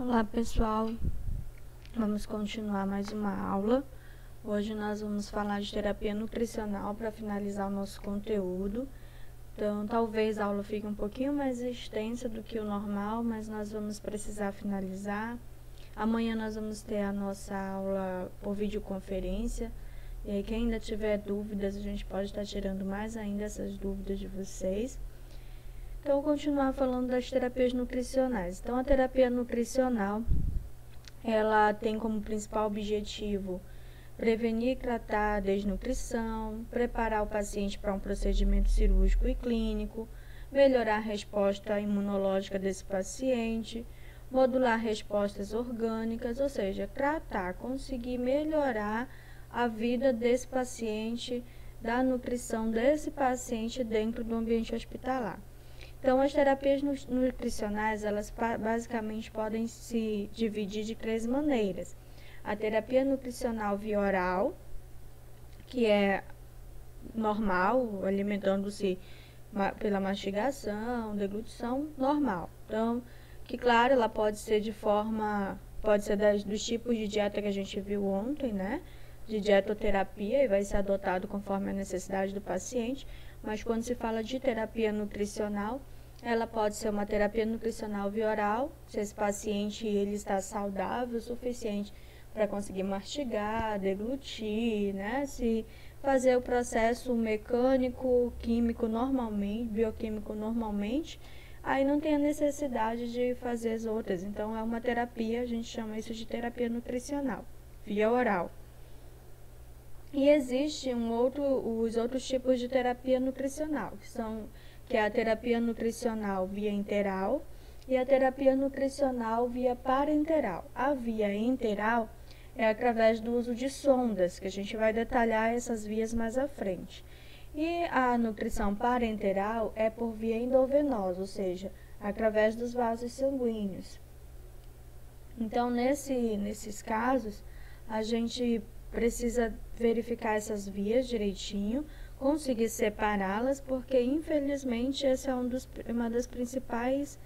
Olá pessoal, vamos continuar mais uma aula. Hoje nós vamos falar de terapia nutricional para finalizar o nosso conteúdo. Então talvez a aula fique um pouquinho mais extensa do que o normal, mas nós vamos precisar finalizar. Amanhã nós vamos ter a nossa aula por videoconferência. E aí quem ainda tiver dúvidas, a gente pode estar tirando mais ainda essas dúvidas de vocês. Então, vou continuar falando das terapias nutricionais. Então, a terapia nutricional, ela tem como principal objetivo prevenir e tratar a desnutrição, preparar o paciente para um procedimento cirúrgico e clínico, melhorar a resposta imunológica desse paciente, modular respostas orgânicas, ou seja, tratar, conseguir melhorar a vida desse paciente, da nutrição desse paciente dentro do ambiente hospitalar. Então, as terapias nutricionais, elas basicamente podem se dividir de três maneiras. A terapia nutricional via oral, que é normal, alimentando-se pela mastigação, deglutição, normal. Então, que claro, ela pode ser dos tipos de dieta que a gente viu ontem, né? De dietoterapia, e vai ser adotado conforme a necessidade do paciente. Mas quando se fala de terapia nutricional, ela pode ser uma terapia nutricional via oral, se esse paciente ele está saudável o suficiente para conseguir mastigar, deglutir, né? Se fazer o processo mecânico, químico normalmente, bioquímico normalmente, aí não tem a necessidade de fazer as outras. Então, é uma terapia, a gente chama isso de terapia nutricional, via oral. E existe os outros tipos de terapia nutricional, que é a terapia nutricional via enteral e a terapia nutricional via parenteral. A via enteral é através do uso de sondas, que a gente vai detalhar essas vias mais à frente. E a nutrição parenteral é por via endovenosa, ou seja, através dos vasos sanguíneos. Então, nesses casos, a gente precisa verificar essas vias direitinho, conseguir separá-las, porque infelizmente esse é um dos principais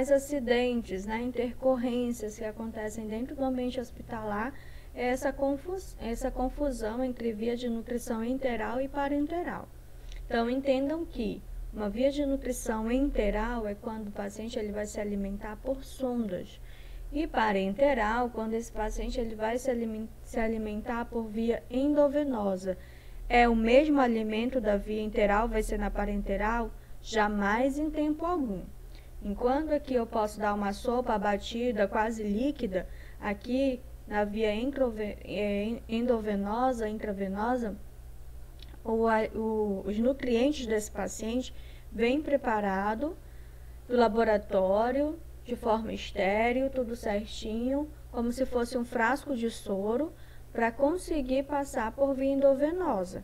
acidentes, né, intercorrências que acontecem dentro do ambiente hospitalar, é essa confusão entre via de nutrição enteral e parenteral. Então, entendam que uma via de nutrição enteral é quando o paciente ele vai se alimentar por sondas. E parenteral, quando esse paciente ele vai se alimentar por via endovenosa. É o mesmo alimento da via enteral, vai ser na parenteral? Jamais em tempo algum. Enquanto aqui eu posso dar uma sopa batida, quase líquida, aqui na via endovenosa, intravenosa, os nutrientes desse paciente vêm preparado do laboratório, de forma estéril, tudo certinho, como se fosse um frasco de soro, para conseguir passar por via endovenosa.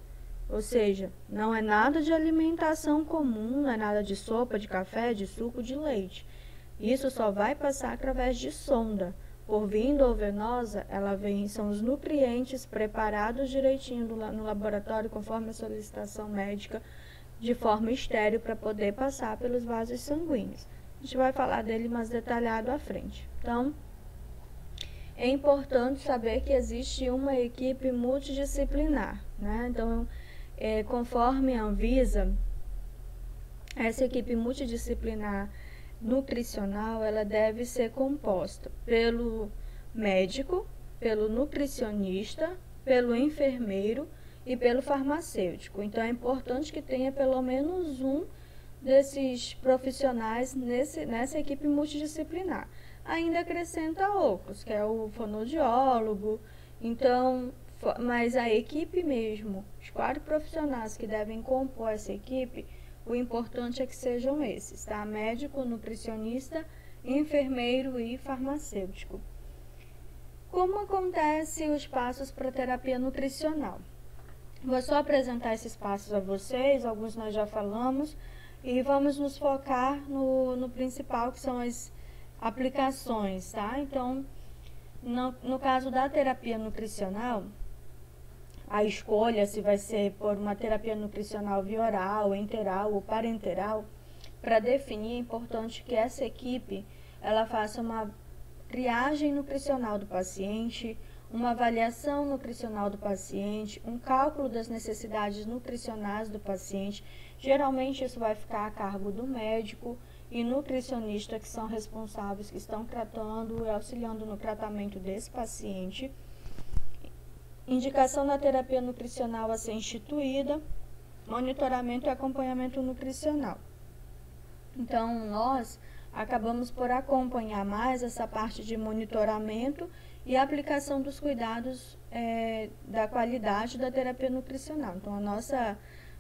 Ou seja, não é nada de alimentação comum, não é nada de sopa, de café, de suco, de leite. Isso só vai passar através de sonda. Por via endovenosa, são os nutrientes preparados direitinho no laboratório, conforme a solicitação médica, de forma estéril, para poder passar pelos vasos sanguíneos. A gente vai falar dele mais detalhado à frente. Então, é importante saber que existe uma equipe multidisciplinar, né? Então, conforme a Anvisa, essa equipe multidisciplinar nutricional, ela deve ser composta pelo médico, pelo nutricionista, pelo enfermeiro e pelo farmacêutico. Então, é importante que tenha pelo menos um desses profissionais nessa equipe multidisciplinar. Ainda acrescenta outros, que é o fonoaudiólogo. Então, mas a equipe mesmo, os 4 profissionais que devem compor essa equipe, o importante é que sejam esses, tá? Médico, nutricionista, enfermeiro e farmacêutico. Como acontecem os passos para a terapia nutricional? Vou só apresentar esses passos a vocês, alguns nós já falamos, e vamos nos focar no principal, que são as aplicações, tá? Então, no caso da terapia nutricional, a escolha se vai ser por uma terapia nutricional via oral, enteral ou parenteral, para definir, é importante que essa equipe ela faça uma triagem nutricional do paciente, uma avaliação nutricional do paciente, um cálculo das necessidades nutricionais do paciente. Geralmente isso vai ficar a cargo do médico e nutricionista, que são responsáveis, que estão tratando e auxiliando no tratamento desse paciente. Indicação da terapia nutricional a ser instituída, monitoramento e acompanhamento nutricional. Então, nós acabamos por acompanhar mais essa parte de monitoramento e aplicação dos cuidados da qualidade da terapia nutricional. Então, a nossa,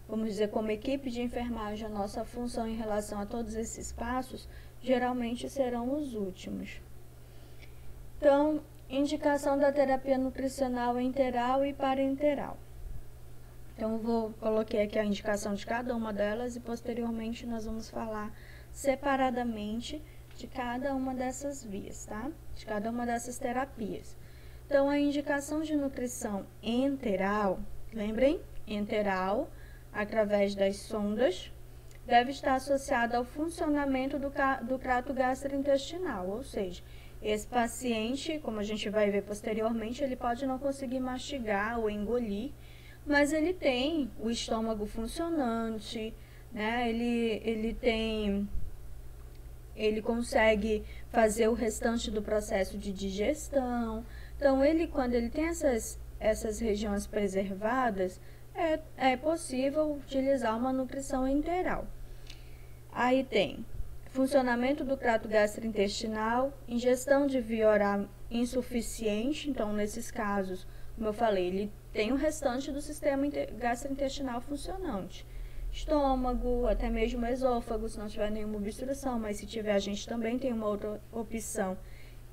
vamos dizer, como equipe de enfermagem, a nossa função em relação a todos esses passos, geralmente serão os últimos. Então, indicação da terapia nutricional enteral e parenteral. Então, coloquei aqui a indicação de cada uma delas e posteriormente nós vamos falar separadamente de cada uma dessas vias, tá? De cada uma dessas terapias. Então, a indicação de nutrição enteral, lembrem? Enteral, através das sondas, deve estar associada ao funcionamento do trato gastrointestinal, ou seja, esse paciente, como a gente vai ver posteriormente, ele pode não conseguir mastigar ou engolir, mas ele tem o estômago funcionante, né? Ele consegue fazer o restante do processo de digestão. Então, quando ele tem essas regiões preservadas, é possível utilizar uma nutrição enteral. Aí tem funcionamento do trato gastrointestinal, ingestão de via oral insuficiente. Então, nesses casos, como eu falei, ele tem o restante do sistema gastrointestinal funcionante. Estômago, até mesmo esôfago, se não tiver nenhuma obstrução, mas se tiver, a gente também tem uma outra opção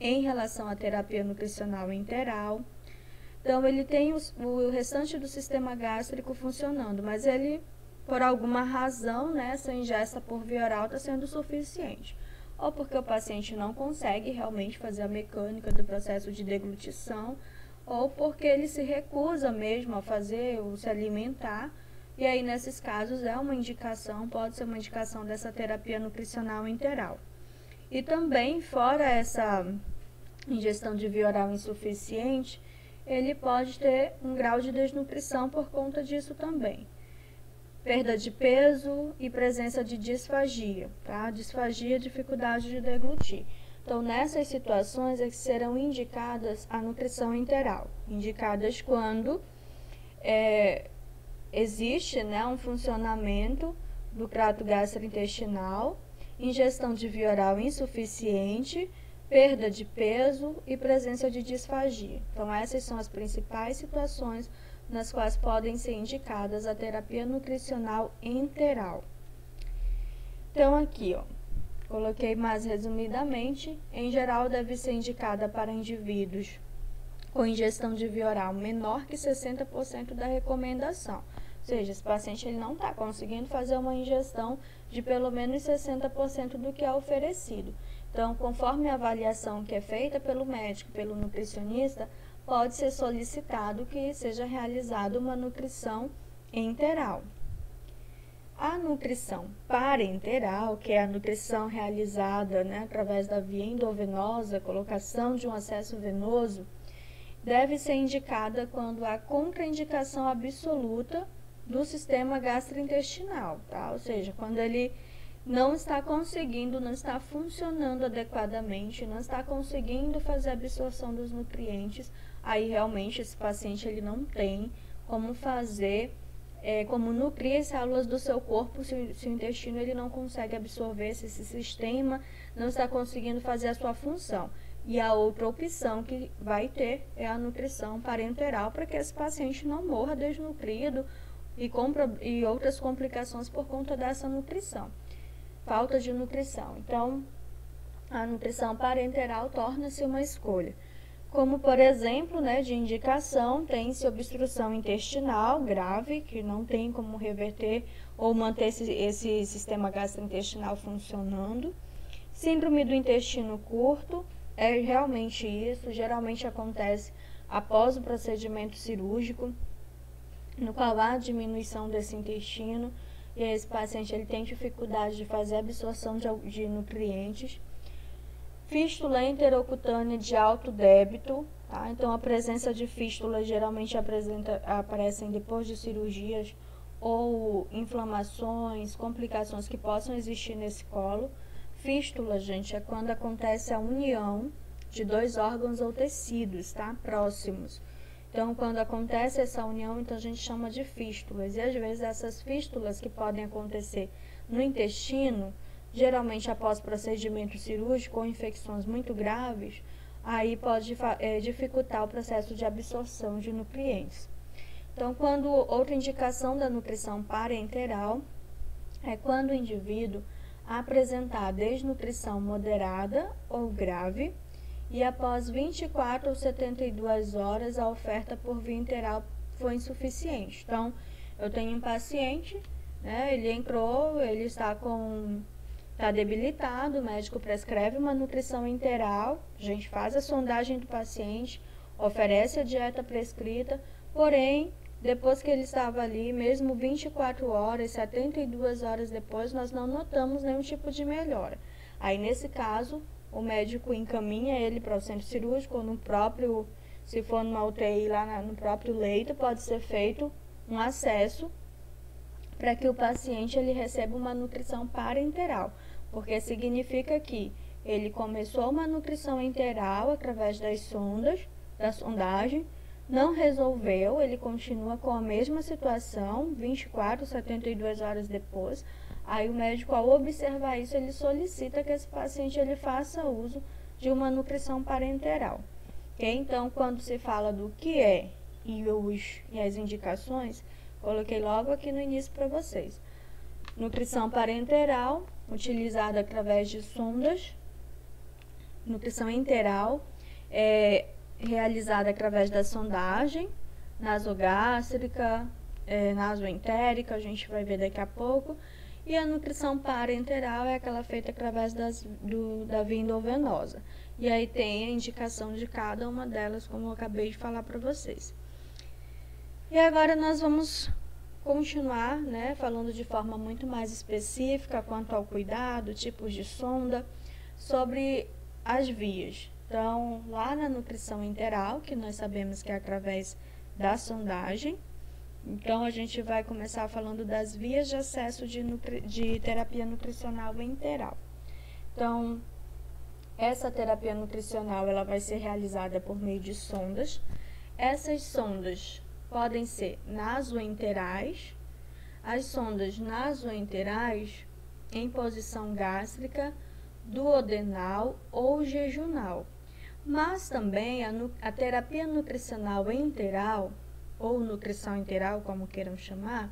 em relação à terapia nutricional enteral. Então, ele tem o restante do sistema gástrico funcionando, mas ele, por alguma razão, né, essa ingesta por via oral está sendo suficiente. Ou porque o paciente não consegue realmente fazer a mecânica do processo de deglutição, ou porque ele se recusa mesmo a fazer ou se alimentar. E aí, nesses casos, pode ser uma indicação dessa terapia nutricional enteral. E também, fora essa ingestão de via oral insuficiente, ele pode ter um grau de desnutrição por conta disso também. Perda de peso e presença de disfagia, tá? Disfagia, dificuldade de deglutir. Então, nessas situações é que serão indicadas a nutrição enteral. Indicadas quando existe, né, um funcionamento do trato gastrointestinal, ingestão de via oral insuficiente, perda de peso e presença de disfagia. Então, essas são as principais situações nas quais podem ser indicadas a terapia nutricional enteral. Então, aqui, coloquei mais resumidamente, em geral deve ser indicada para indivíduos com ingestão de via oral menor que 60% da recomendação. Ou seja, esse paciente ele não está conseguindo fazer uma ingestão de pelo menos 60% do que é oferecido. Então, conforme a avaliação que é feita pelo médico, pelo nutricionista, pode ser solicitado que seja realizada uma nutrição enteral. A nutrição parenteral, que é a nutrição realizada, né, através da via endovenosa, colocação de um acesso venoso, deve ser indicada quando há contraindicação absoluta do sistema gastrointestinal, tá? Ou seja, quando ele não está conseguindo, não está funcionando adequadamente, não está conseguindo fazer a absorção dos nutrientes, aí realmente esse paciente ele não tem como fazer, como nutrir as células do seu corpo, se o intestino ele não consegue absorver, se esse sistema não está conseguindo fazer a sua função. E a outra opção que vai ter é a nutrição parenteral, para que esse paciente não morra desnutrido e outras complicações por conta dessa nutrição, falta de nutrição. Então, a nutrição parenteral torna-se uma escolha. Como, por exemplo, né, de indicação, tem-se obstrução intestinal grave, que não tem como reverter ou manter esse sistema gastrointestinal funcionando. Síndrome do intestino curto, é realmente isso, geralmente acontece após o procedimento cirúrgico, no qual há diminuição desse intestino, e esse paciente ele tem dificuldade de fazer a absorção de nutrientes. Fístula enterocutânea de alto débito, tá? Então, a presença de fístula geralmente aparecem depois de cirurgias ou inflamações, complicações que possam existir nesse colo. Fístula, gente, é quando acontece a união de dois órgãos ou tecidos, tá? Próximos. Então, quando acontece essa união, então a gente chama de fístulas. E às vezes essas fístulas que podem acontecer no intestino, geralmente após procedimento cirúrgico ou infecções muito graves, aí pode dificultar o processo de absorção de nutrientes. Então, outra indicação da nutrição parenteral é quando o indivíduo apresentar desnutrição moderada ou grave e após 24 ou 72 horas a oferta por via enteral foi insuficiente. Então, eu tenho um paciente, né, ele entrou, ele está debilitado, o médico prescreve uma nutrição enteral, a gente faz a sondagem do paciente, oferece a dieta prescrita, porém, depois que ele estava ali, mesmo 24 horas, 72 horas depois, nós não notamos nenhum tipo de melhora. Aí, nesse caso, o médico encaminha ele para o centro cirúrgico, ou no próprio, se for numa UTI lá no próprio leito, pode ser feito um acesso para que o paciente ele receba uma nutrição parenteral, porque significa que ele começou uma nutrição enteral através da sondagem, não resolveu, ele continua com a mesma situação, 24, 72 horas depois. Aí o médico, ao observar isso, ele solicita que esse paciente ele faça uso de uma nutrição parenteral. Okay? Então, quando se fala do que é e as indicações, coloquei logo aqui no início para vocês. Nutrição parenteral, utilizada através de sondas. Nutrição enteral, realizada através da sondagem nasogástrica, nasoentérica, a gente vai ver daqui a pouco. E a nutrição parenteral é aquela feita através da via endovenosa. E aí tem a indicação de cada uma delas, como eu acabei de falar para vocês. E agora nós vamos continuar, né, falando de forma muito mais específica quanto ao cuidado, tipos de sonda, sobre as vias. Então, lá na nutrição enteral, que nós sabemos que é através da sondagem, então a gente vai começar falando das vias de acesso de terapia nutricional enteral. Então, essa terapia nutricional ela vai ser realizada por meio de sondas. Essas sondas podem ser nasoenterais, as sondas nasoenterais em posição gástrica, duodenal ou jejunal. Mas também a terapia nutricional enteral, ou nutrição enteral, como queiram chamar,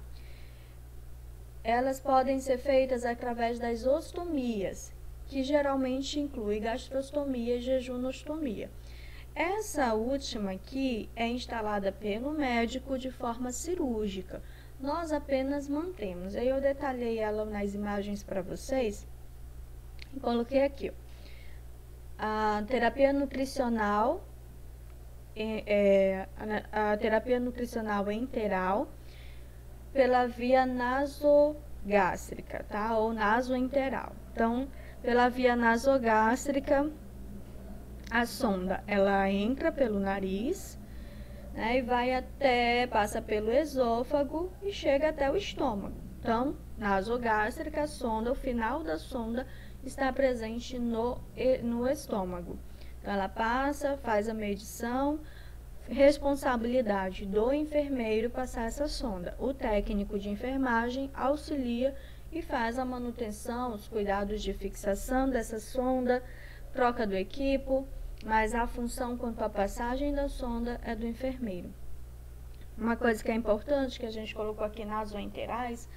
elas podem ser feitas através das ostomias, que geralmente inclui gastrostomia e jejunostomia. Essa última aqui é instalada pelo médico de forma cirúrgica. Nós apenas mantemos. Aí eu detalhei ela nas imagens para vocês e coloquei aqui, ó. A terapia nutricional, a terapia nutricional enteral pela via nasogástrica, tá? Ou nasoenteral. Então, pela via nasogástrica, a sonda, ela entra pelo nariz, né, e passa pelo esôfago e chega até o estômago. Então, nasogástrica, a sonda, o final da sonda está presente no estômago. Então, ela passa, faz a medição, responsabilidade do enfermeiro passar essa sonda. O técnico de enfermagem auxilia e faz a manutenção, os cuidados de fixação dessa sonda, troca do equipo, mas a função quanto à passagem da sonda é do enfermeiro. Uma coisa que é importante, que a gente colocou aqui nasoenterais,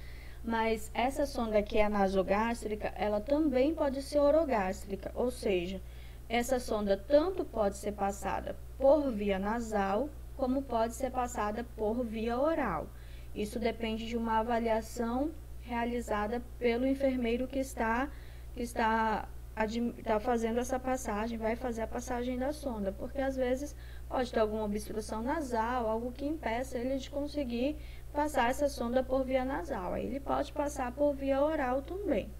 mas essa sonda aqui, a nasogástrica, ela também pode ser orogástrica, ou seja, essa sonda tanto pode ser passada por via nasal, como pode ser passada por via oral. Isso depende de uma avaliação realizada pelo enfermeiro que está fazendo essa passagem, vai fazer a passagem da sonda, porque às vezes pode ter alguma obstrução nasal, algo que impeça ele de conseguir passar essa sonda por via nasal. Aí ele pode passar por via oral também.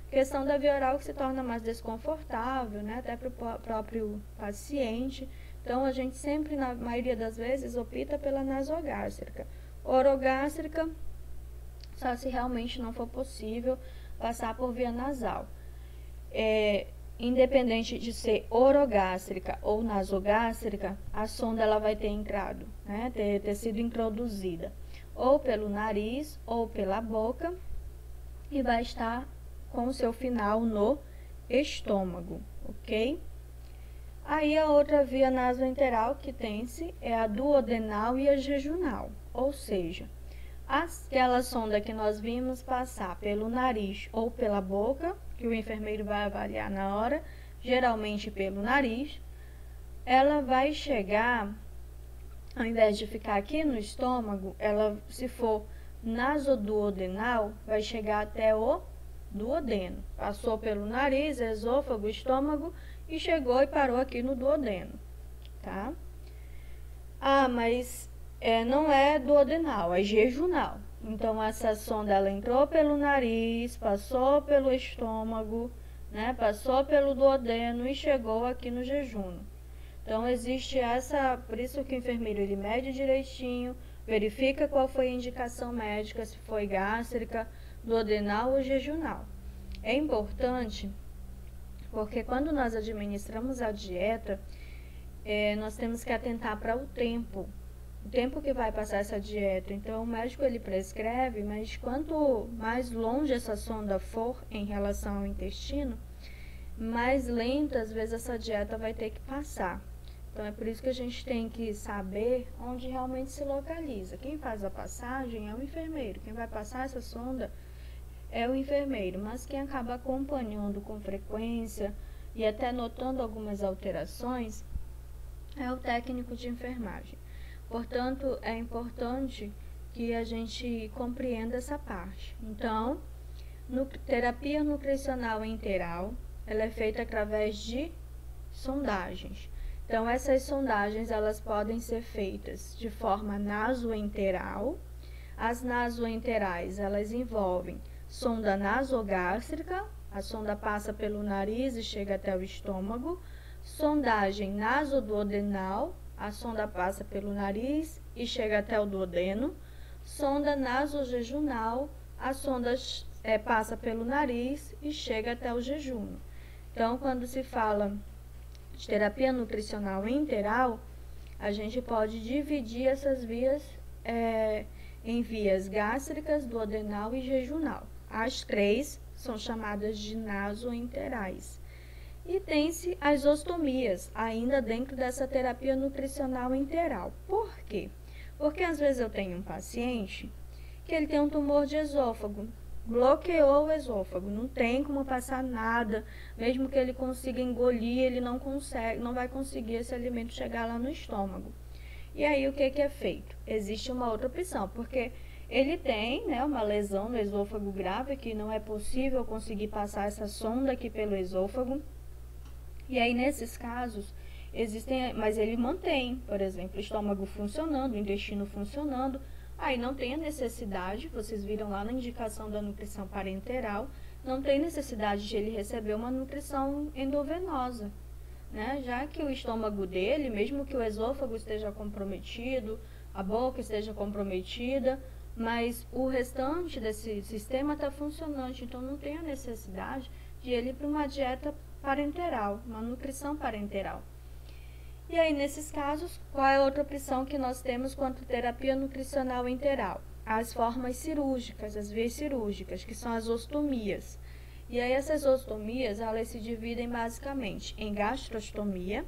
Questão da via oral que se torna mais desconfortável, né, até para o próprio paciente. Então, a gente sempre, na maioria das vezes, opta pela nasogástrica. Orogástrica, só se realmente não for possível passar por via nasal. Independente de ser orogástrica ou nasogástrica, a sonda ela vai ter entrado, né, ter sido introduzida ou pelo nariz ou pela boca e vai estar com o seu final no estômago, ok? Aí a outra via nasoenteral que tem-se é a duodenal e a jejunal, ou seja, aquela sonda que nós vimos passar pelo nariz ou pela boca, que o enfermeiro vai avaliar na hora, geralmente pelo nariz, ela vai chegar, ao invés de ficar aqui no estômago, ela, se for nasoduodenal, vai chegar até o duodeno. Passou pelo nariz, esôfago, estômago e chegou e parou aqui no duodeno, tá? Mas não é duodenal, é jejunal. Então, essa sonda ela entrou pelo nariz, passou pelo estômago, né? Passou pelo duodeno e chegou aqui no jejum. Então, existe por isso que o enfermeiro ele mede direitinho, verifica qual foi a indicação médica, se foi gástrica, duodenal ou jejunal. É importante porque quando nós administramos a dieta, nós temos que atentar para o tempo que vai passar essa dieta. Então, o médico ele prescreve, mas quanto mais longe essa sonda for em relação ao intestino, mais lenta às vezes essa dieta vai ter que passar. Então, é por isso que a gente tem que saber onde realmente se localiza. Quem faz a passagem é o enfermeiro. Quem vai passar essa sonda é o enfermeiro, mas quem acaba acompanhando com frequência e até notando algumas alterações é o técnico de enfermagem. Portanto, é importante que a gente compreenda essa parte. Então, terapia nutricional enteral, ela é feita através de sondagens. Então, essas sondagens, elas podem ser feitas de forma nasoenteral. As nasoenterais, elas envolvem sonda nasogástrica, a sonda passa pelo nariz e chega até o estômago. Sondagem nasoduodenal, a sonda passa pelo nariz e chega até o duodeno. Sonda nasojejunal, a sonda passa pelo nariz e chega até o jejum. Então, quando se fala de terapia nutricional enteral, a gente pode dividir essas vias em vias gástricas, duodenal e jejunal. As três são chamadas de nasoenterais. E tem-se as ostomias, ainda dentro dessa terapia nutricional enteral. Por quê? Porque às vezes eu tenho um paciente que ele tem um tumor de esôfago, bloqueou o esôfago, não tem como passar nada, mesmo que ele consiga engolir, ele não vai conseguir esse alimento chegar lá no estômago. E aí o que é feito? Existe uma outra opção, porque ele tem, né, uma lesão no esôfago grave, que não é possível conseguir passar essa sonda aqui pelo esôfago. E aí, nesses casos, mas ele mantém, por exemplo, o estômago funcionando, o intestino funcionando. Aí não tem a necessidade, vocês viram lá na indicação da nutrição parenteral, não tem necessidade de ele receber uma nutrição endovenosa, né? Já que o estômago dele, mesmo que o esôfago esteja comprometido, a boca esteja comprometida, mas o restante desse sistema está funcionante, então não tem a necessidade de ele ir para uma dieta parenteral, uma nutrição parenteral. E aí, nesses casos, qual é a outra opção que nós temos quanto terapia nutricional enteral? As formas cirúrgicas, as vias cirúrgicas, que são as ostomias. E aí, essas ostomias, elas se dividem basicamente em gastrostomia.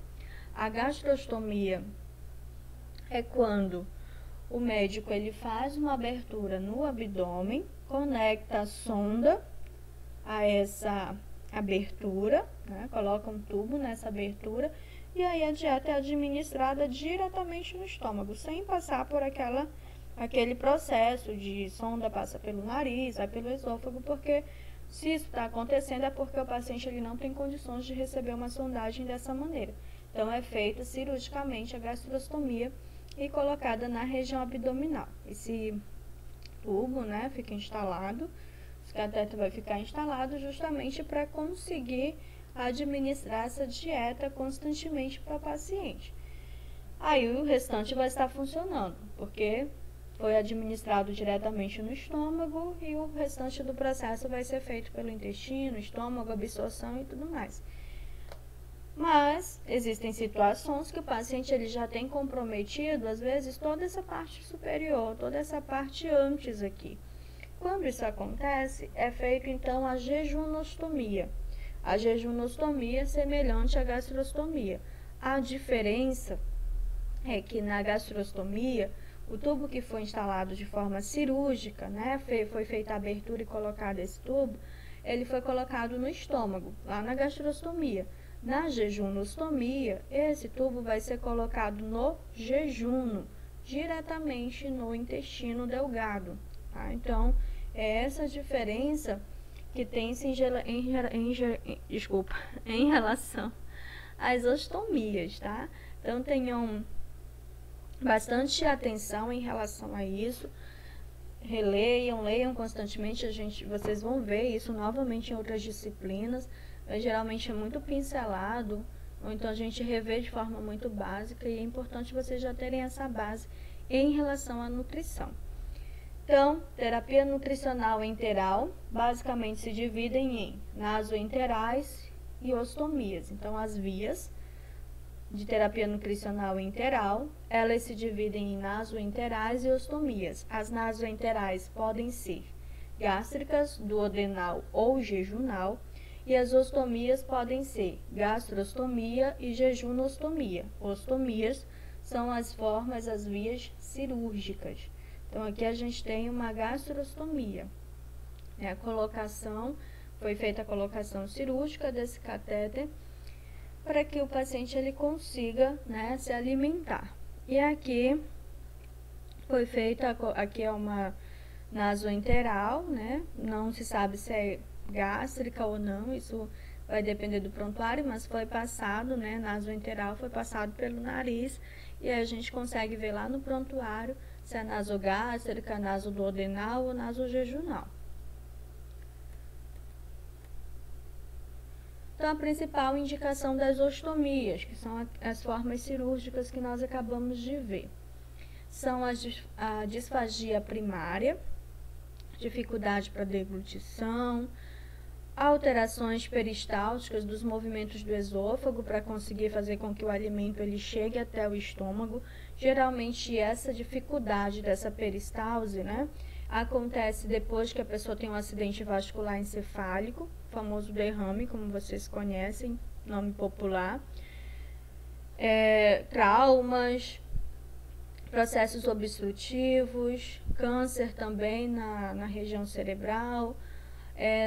A gastrostomia é quando o médico ele faz uma abertura no abdômen, conecta a sonda a essa abertura, né? Coloca um tubo nessa abertura e aí a dieta é administrada diretamente no estômago, sem passar por aquele processo de sonda passa pelo nariz, vai pelo esôfago, porque se isso está acontecendo é porque o paciente ele não tem condições de receber uma sondagem dessa maneira. Então, é feita cirurgicamente a gastrostomia e colocada na região abdominal. Esse tubo, né, fica instalado Esse catéter vai ficar instalado justamente para conseguir administrar essa dieta constantemente para o paciente. Aí o restante vai estar funcionando, porque foi administrado diretamente no estômago e o restante do processo vai ser feito pelo intestino, estômago, absorção e tudo mais. Mas existem situações que o paciente ele já tem comprometido, às vezes, toda essa parte superior, toda essa parte antes aqui. Quando isso acontece, é feito então a jejunostomia. A jejunostomia é semelhante à gastrostomia. A diferença é que na gastrostomia, o tubo que foi instalado de forma cirúrgica, né, foi feita a abertura e colocado esse tubo, ele foi colocado no estômago, lá na gastrostomia. Na jejunostomia, esse tubo vai ser colocado no jejuno, diretamente no intestino delgado. Tá? Então, é essa diferença que tem em relação às ostomias, tá? Então, tenham bastante atenção em relação a isso. Releiam, leiam constantemente, vocês vão ver isso novamente em outras disciplinas. Geralmente é muito pincelado, ou então a gente revê de forma muito básica, e é importante vocês já terem essa base em relação à nutrição. Então, terapia nutricional enteral basicamente se dividem em nasoenterais e ostomias. Então, as vias de terapia nutricional enteral, elas se dividem em nasoenterais e ostomias. As nasoenterais podem ser gástricas, duodenal ou jejunal, e as ostomias podem ser gastrostomia e jejunostomia. Ostomias são as formas, as vias cirúrgicas. Então, aqui a gente tem uma gastrostomia. Foi feita a colocação cirúrgica desse catéter para que o paciente ele consiga, né, se alimentar. E aqui foi feita, aqui é uma nasoenteral, né? Não se sabe se é gástrica ou não, isso vai depender do prontuário, mas foi passado, né, nasoenteral foi passado pelo nariz, e aí a gente consegue ver lá no prontuário se é nasogástrica, nasoduodenal ou nasojejunal. Então, a principal indicação das ostomias, que são as formas cirúrgicas que nós acabamos de ver, são a disfagia primária, dificuldade para deglutição, alterações peristálticas dos movimentos do esôfago para conseguir fazer com que o alimento ele chegue até o estômago. Geralmente essa dificuldade dessa peristalse, né, acontece depois que a pessoa tem um acidente vascular encefálico, famoso derrame, como vocês conhecem, nome popular, traumas, processos obstrutivos, câncer também na região cerebral,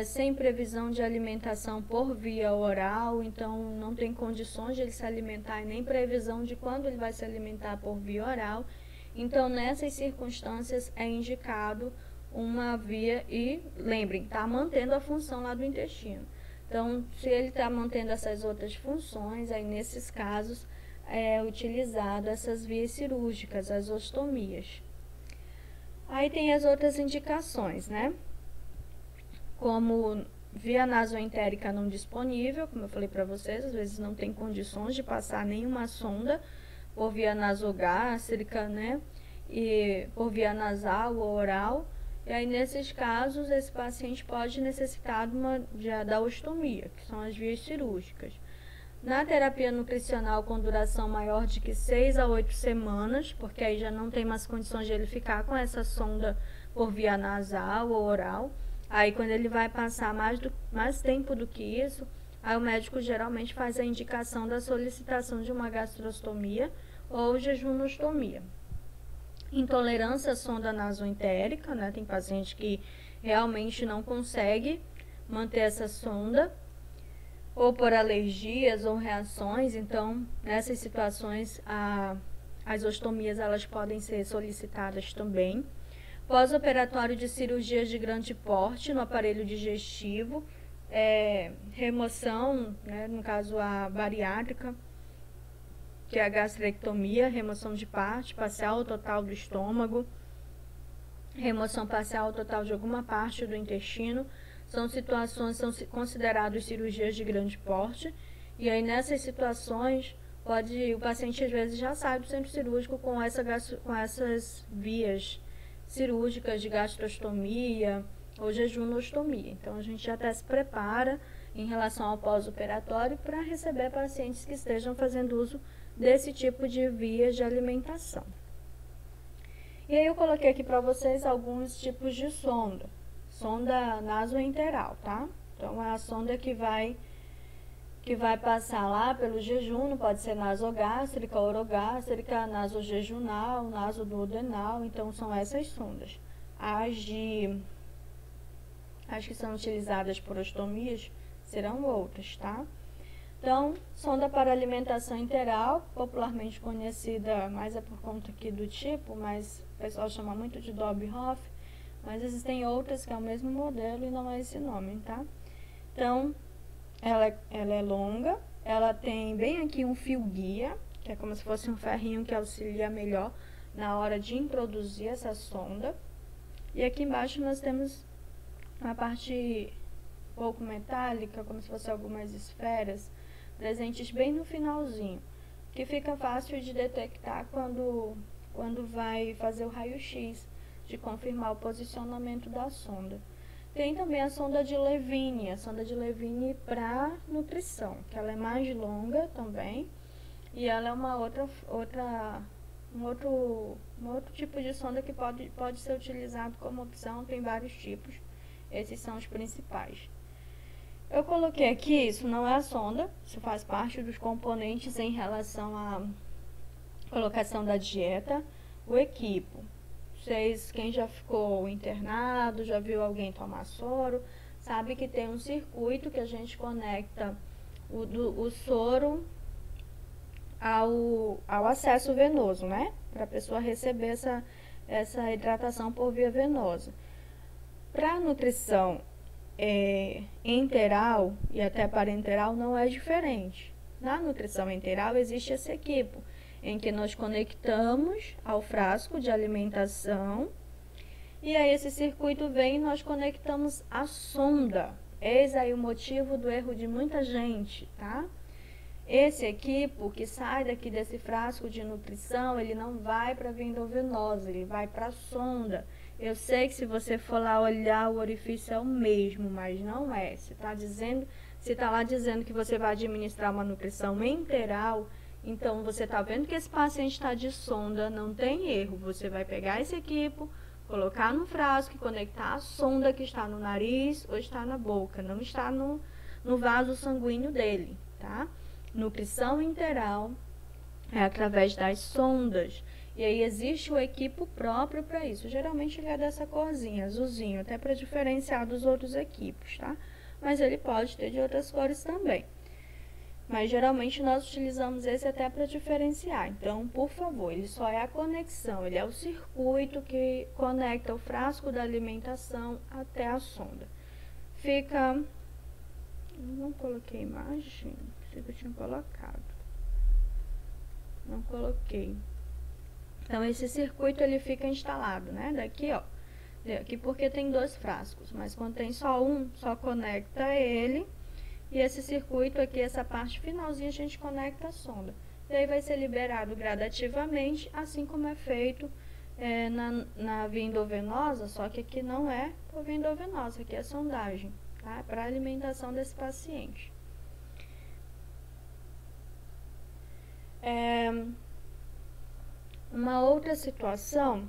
sem previsão de alimentação por via oral, então não tem condições de ele se alimentar e nem previsão de quando ele vai se alimentar por via oral. Então, nessas circunstâncias, é indicado uma via e, lembrem, está mantendo a função lá do intestino. Então, se ele está mantendo essas outras funções, aí nesses casos é utilizado essas vias cirúrgicas, as ostomias. Aí tem as outras indicações, né? Como via nasoentérica não disponível, como eu falei para vocês, às vezes não tem condições de passar nenhuma sonda por via nasogástrica, né? E por via nasal ou oral. E aí, nesses casos, esse paciente pode necessitar da ostomia, que são as vias cirúrgicas. Na terapia nutricional com duração maior de que 6 a 8 semanas, porque aí já não tem mais condições de ele ficar com essa sonda por via nasal ou oral. Aí, quando ele vai passar mais tempo do que isso, aí o médico geralmente faz a indicação da solicitação de uma gastrostomia ou jejunostomia. Intolerância à sonda nasoentérica, né? Tem paciente que realmente não consegue manter essa sonda, ou por alergias ou reações. Então, nessas situações, as ostomias elas podem ser solicitadas também. Pós-operatório de cirurgias de grande porte no aparelho digestivo, remoção, né, no caso a bariátrica, que é a gastrectomia, remoção de parte parcial ou total do estômago. remoção parcial ou total de alguma parte do intestino. São situações, são consideradas cirurgias de grande porte. E aí nessas situações, o paciente às vezes já sai do centro cirúrgico com essas vias cirúrgicas de gastrostomia ou jejunostomia. Então a gente já até se prepara em relação ao pós-operatório para receber pacientes que estejam fazendo uso desse tipo de vias de alimentação. E aí eu coloquei aqui para vocês alguns tipos de sonda. Sonda nasoenteral, tá? Então é a sonda que vai passar lá pelo jejum, pode ser nasogástrica, orogástrica, nasojejunal, nasoduodenal, então são essas sondas. As que são utilizadas por ostomias serão outras, tá? Então, sonda para alimentação enteral, popularmente conhecida, mais é por conta aqui do tipo, mas o pessoal chama muito de Dobhoff, mas existem outras que é o mesmo modelo e não é esse nome, tá? Então, ela é longa, ela tem bem aqui um fio guia, que é como se fosse um ferrinho que auxilia melhor na hora de introduzir essa sonda. E aqui embaixo nós temos uma parte um pouco metálica, como se fosse algumas esferas, presentes bem no finalzinho, que fica fácil de detectar quando vai fazer o raio-x, de confirmar o posicionamento da sonda. Tem também a sonda de Levine para nutrição, que ela é mais longa também, e ela é um outro tipo de sonda que pode ser utilizado como opção, tem vários tipos, esses são os principais. Eu coloquei aqui, isso não é a sonda, isso faz parte dos componentes em relação à colocação da dieta, o equipo. Quem já ficou internado, já viu alguém tomar soro, sabe que tem um circuito que a gente conecta o soro ao acesso venoso, né? Para a pessoa receber essa hidratação por via venosa. Para a nutrição enteral e até parenteral não é diferente. Na nutrição enteral existe esse equipo, em que nós conectamos ao frasco de alimentação e aí esse circuito vem e nós conectamos a sonda. Eis aí o motivo do erro de muita gente, tá? Esse equipo que sai daqui desse frasco de nutrição, ele não vai para a via endovenosa, ele vai para a sonda. Eu sei que se você for lá olhar, o orifício é o mesmo, mas não é. Se está lá dizendo que você vai administrar uma nutrição enteral, então você está vendo que esse paciente está de sonda, não tem erro. Você vai pegar esse equipo, colocar no frasco e conectar a sonda que está no nariz ou está na boca, não está no vaso sanguíneo dele, tá? Nutrição enteral é através das sondas. E aí existe o equipo próprio para isso. Geralmente ele é dessa corzinha, azulzinho, até para diferenciar dos outros equipos, tá? Mas ele pode ter de outras cores também. Mas geralmente nós utilizamos esse até para diferenciar. Então, por favor, ele só é a conexão, ele é o circuito que conecta o frasco da alimentação até a sonda. Fica... Não coloquei imagem, pensei que eu tinha colocado. Não coloquei. Então, esse circuito ele fica instalado, né? Daqui, ó. Aqui porque tem dois frascos, mas quando tem só um, só conecta ele. E esse circuito aqui, essa parte finalzinha, a gente conecta a sonda. E aí vai ser liberado gradativamente, assim como é feito na via endovenosa, só que aqui não é por via endovenosa, aqui é sondagem, tá? Para a alimentação desse paciente. Uma outra situação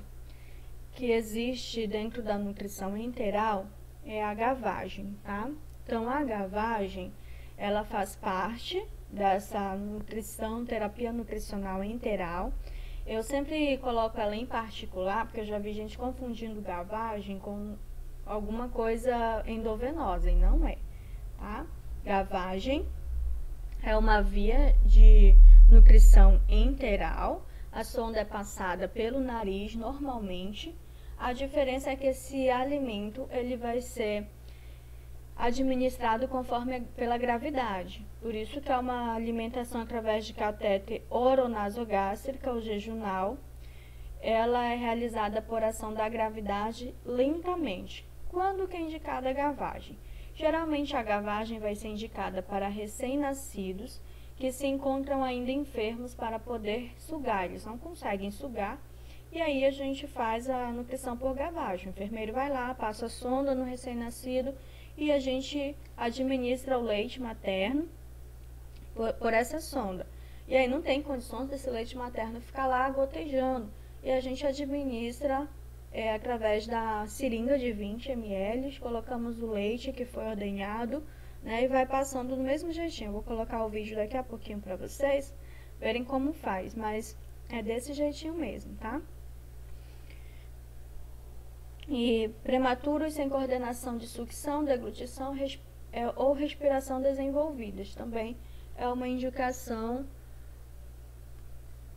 que existe dentro da nutrição enteral é a gavagem, tá? Então, a gavagem, ela faz parte dessa terapia nutricional enteral. Eu sempre coloco ela em particular, porque eu já vi gente confundindo gavagem com alguma coisa endovenosa, e não é, tá? Gavagem é uma via de nutrição enteral. A sonda é passada pelo nariz normalmente. A diferença é que esse alimento ele vai ser administrado pela gravidade. Por isso que é uma alimentação através de catéter oronasogástrica ou jejunal. ela é realizada por ação da gravidade lentamente. Quando que é indicada a gavagem? Geralmente a gavagem vai ser indicada para recém-nascidos que se encontram ainda enfermos para poder sugar. Eles não conseguem sugar e aí a gente faz a nutrição por gavagem. O enfermeiro vai lá, passa a sonda no recém-nascido e a gente administra o leite materno por essa sonda. E aí não tem condições desse leite materno ficar lá gotejando. E a gente administra através da seringa de 20 ml, colocamos o leite que foi ordenhado, né, e vai passando do mesmo jeitinho. Eu vou colocar o vídeo daqui a pouquinho para vocês verem como faz, mas é desse jeitinho mesmo, tá? E prematuros sem coordenação de sucção, deglutição ou respiração desenvolvidas também é uma indicação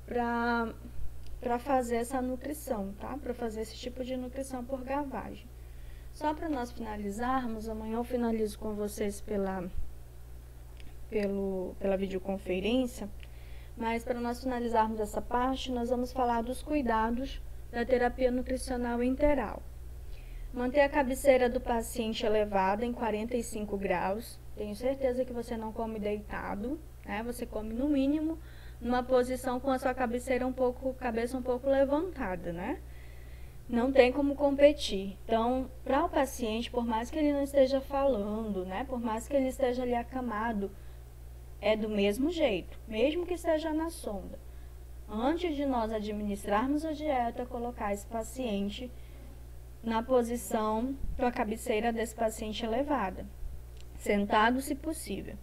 para fazer essa nutrição, tá? Para fazer esse tipo de nutrição por gavagem. Só para nós finalizarmos, amanhã eu finalizo com vocês pela videoconferência, mas para nós finalizarmos essa parte, nós vamos falar dos cuidados da terapia nutricional enteral. Manter a cabeceira do paciente elevada em 45 graus. Tenho certeza que você não come deitado, né? Você come no mínimo numa posição com a sua cabeça um pouco levantada, né? Não tem como competir. Então, para o paciente, por mais que ele não esteja falando, né? Por mais que ele esteja ali acamado, é do mesmo jeito, mesmo que esteja na sonda. Antes de nós administrarmos a dieta, colocar esse paciente na posição com a cabeceira desse paciente elevada, sentado se possível.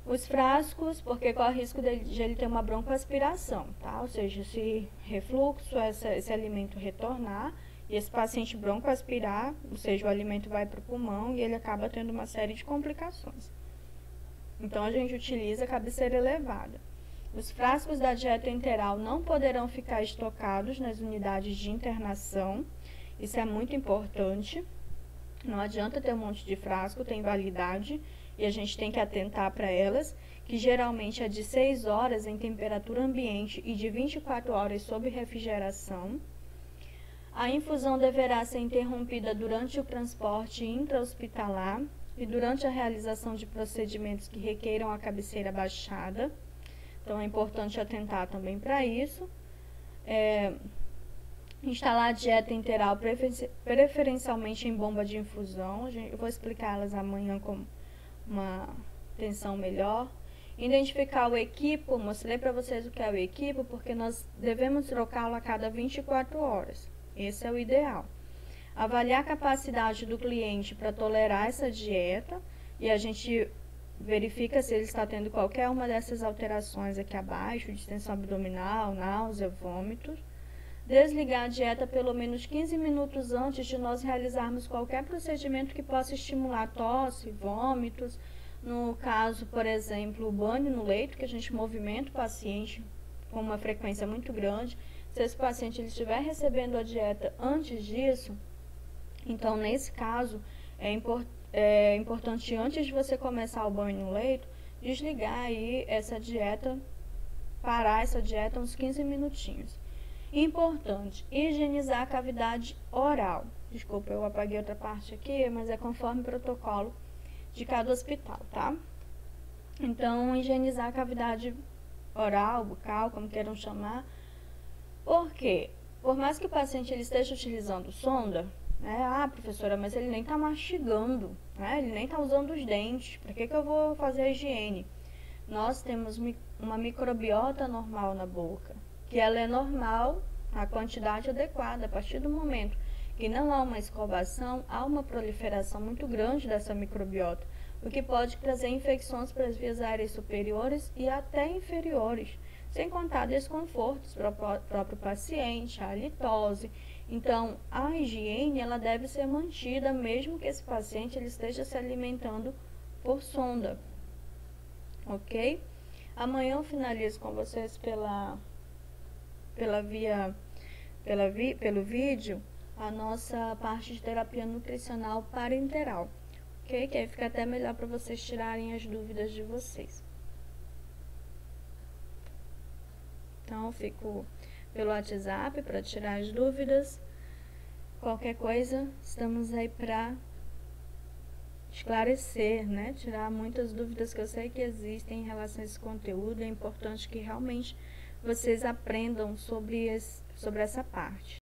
Os frascos, porque corre o risco de ele ter uma broncoaspiração, tá? Ou seja, se refluxo, esse alimento retornar e esse paciente broncoaspirar, ou seja, o alimento vai para o pulmão e ele acaba tendo uma série de complicações. Então, a gente utiliza a cabeceira elevada. Os frascos da dieta enteral não poderão ficar estocados nas unidades de internação. Isso é muito importante. Não adianta ter um monte de frasco, tem validade e a gente tem que atentar para elas, que geralmente é de 6 horas em temperatura ambiente e de 24 horas sob refrigeração. A infusão deverá ser interrompida durante o transporte intra-hospitalar e durante a realização de procedimentos que requeiram a cabeceira baixada. Então, é importante atentar também para isso. Instalar a dieta enteral preferencialmente em bomba de infusão. Eu vou explicá-las amanhã com uma atenção melhor. Identificar o equipo, mostrei para vocês o que é o equipo, porque nós devemos trocá-lo a cada 24 horas. Esse é o ideal. Avaliar a capacidade do cliente para tolerar essa dieta e a gente verifica se ele está tendo qualquer uma dessas alterações aqui abaixo, distensão abdominal, náusea, vômitos. Desligar a dieta pelo menos 15 minutos antes de nós realizarmos qualquer procedimento que possa estimular tosse, vômitos. No caso, por exemplo, o banho no leito, que a gente movimenta o paciente com uma frequência muito grande. Se esse paciente ele estiver recebendo a dieta antes disso, então nesse caso é importante, antes de você começar o banho no leito, desligar aí essa dieta, parar essa dieta uns 15 minutinhos. Importante, higienizar a cavidade oral. Desculpa, eu apaguei outra parte aqui, mas é conforme o protocolo de cada hospital, tá? Então, higienizar a cavidade oral, bucal, como queiram chamar. Por quê? Por mais que o paciente ele esteja utilizando sonda, né? Ah, professora, mas ele nem está mastigando, né? Ele nem está usando os dentes. Para que eu vou fazer a higiene? Nós temos uma microbiota normal na boca, que ela é normal, a quantidade adequada. A partir do momento que não há uma escovação, há uma proliferação muito grande dessa microbiota, o que pode trazer infecções para as vias aéreas superiores e até inferiores, sem contar desconfortos para o próprio paciente, a halitose. Então, a higiene ela deve ser mantida, mesmo que esse paciente ele esteja se alimentando por sonda, ok? Amanhã eu finalizo com vocês pelo vídeo a nossa parte de terapia nutricional parenteral, ok? Que aí fica até melhor para vocês tirarem as dúvidas de vocês. Então, eu fico pelo WhatsApp para tirar as dúvidas. Qualquer coisa, estamos aí para esclarecer, né? Tirar muitas dúvidas que eu sei que existem em relação a esse conteúdo. É importante que realmente vocês aprendam sobre essa parte.